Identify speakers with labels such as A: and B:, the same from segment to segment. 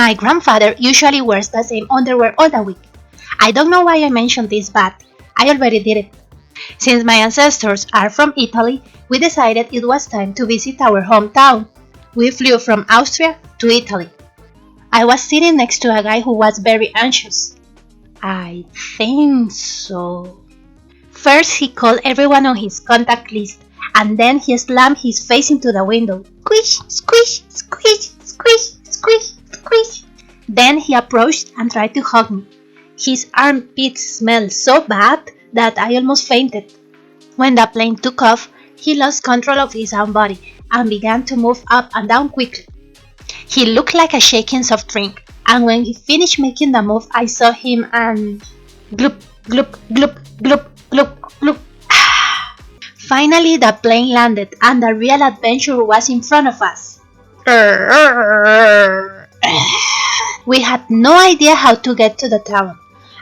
A: My grandfather usually wears the same underwear all the week. I don't know why I mentioned this, but I already did it. Since my ancestors are from Italy, we decided it was time to visit our hometown. We flew from Austria to Italy. I was sitting next to a guy who was very anxious. I think so. First, he called everyone on his contact list, and then he slammed his face into the window. Squish, squish, squish, squish, squish, squish. Then he approached and tried to hug me. His armpits smelled so bad that I almost fainted. When the plane took off, he lost control of his own body and began to move up and down quickly. He looked like a shaking soft drink, and when he finished making the move, I saw him and gloop, gloop, gloop, gloop, gloop, gloop. Finally, the plane landed, and the real adventure was in front of us. We had no idea how to get to the town.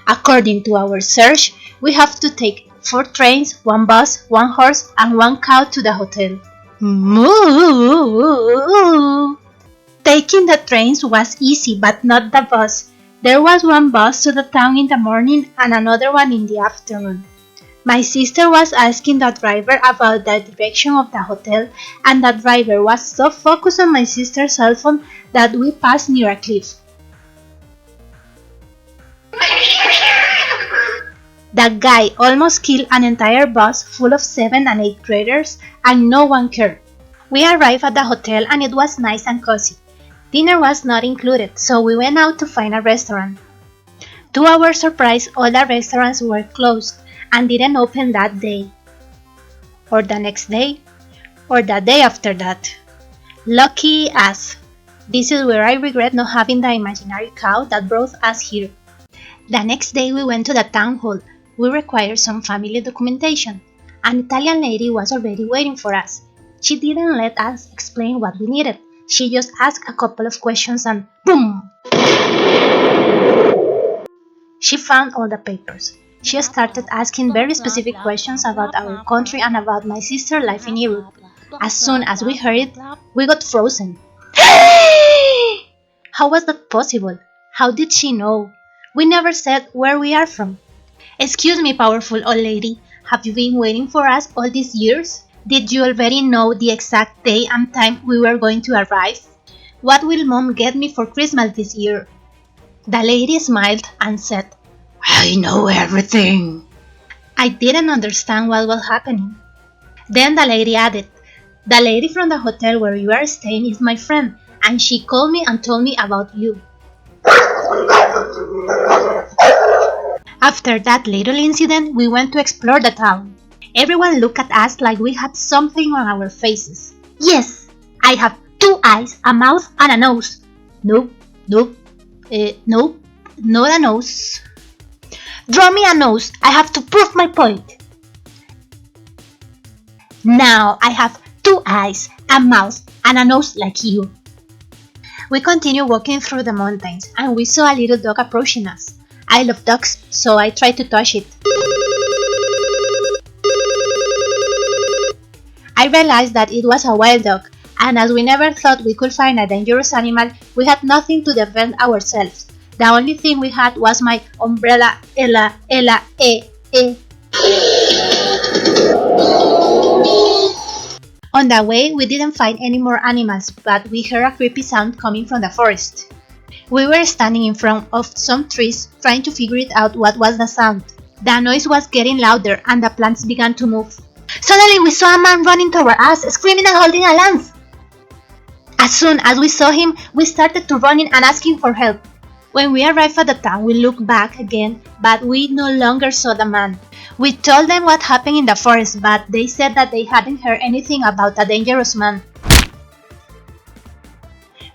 A: According to our search, we have to take 4 trains, 1 bus, 1 horse, and 1 cow to the hotel. Moo! Taking the trains was easy, but not the bus. There was 1 bus to the town in the morning and another one in the afternoon. My sister was asking the driver about the direction of the hotel, and the driver was so focused on my sister's cell phone that we passed near a cliff. The guy almost killed an entire bus full of 7th and 8th graders, and no one cared. We arrived at the hotel and it was nice and cozy. Dinner was not included, so we went out to find a restaurant. To our surprise, all the restaurants were closed and didn't open that day, or the next day, or the day after that. Lucky us. This is where I regret not having the imaginary cow that brought us here. The next day we went to the town hall. We required some family documentation. An Italian lady was already waiting for us. She didn't let us explain what we needed. She just asked a couple of questions and boom! She found all the papers. She started asking very specific questions about our country and about my sister's life in Europe. As soon as we heard it, we got frozen. How was that possible? How did she know? We never said where we are from. Excuse me, powerful old lady, have you been waiting for us all these years? Did you already know the exact day and time we were going to arrive? What will Mom get me for Christmas this year? The lady smiled and said, I know everything. I didn't understand what was happening. Then the lady added, the lady from the hotel where you are staying is my friend, and she called me and told me about you. After that little incident, we went to explore the town. Everyone looked at us like we had something on our faces. Yes, I have 2 eyes, a mouth, and a nose. Nope, not a nose. Draw me a nose, I have to prove my point. Now I have 2 eyes, a mouth, and a nose like you. We continued walking through the mountains, and we saw a little dog approaching us. I love dogs, so I tried to touch it. I realized that it was a wild dog, and as we never thought we could find a dangerous animal, we had nothing to defend ourselves. The only thing we had was my umbrella, On the way, we didn't find any more animals, but we heard a creepy sound coming from the forest. We were standing in front of some trees, trying to figure it out what was the sound. The noise was getting louder, and the plants began to move. Suddenly, we saw a man running toward us, screaming and holding a lance. As soon as we saw him, we started to running and asking for help. When we arrived at the town, we looked back again, but we no longer saw the man. We told them what happened in the forest, but they said that they hadn't heard anything about a dangerous man.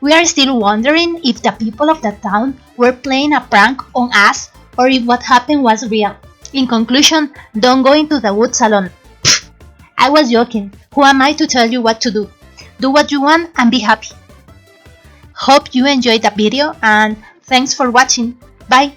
A: We are still wondering if the people of the town were playing a prank on us or if what happened was real. In conclusion, don't go into the woods alone. I was joking. Who am I to tell you what to do? Do what you want and be happy. Hope you enjoyed the video and thanks for watching. Bye.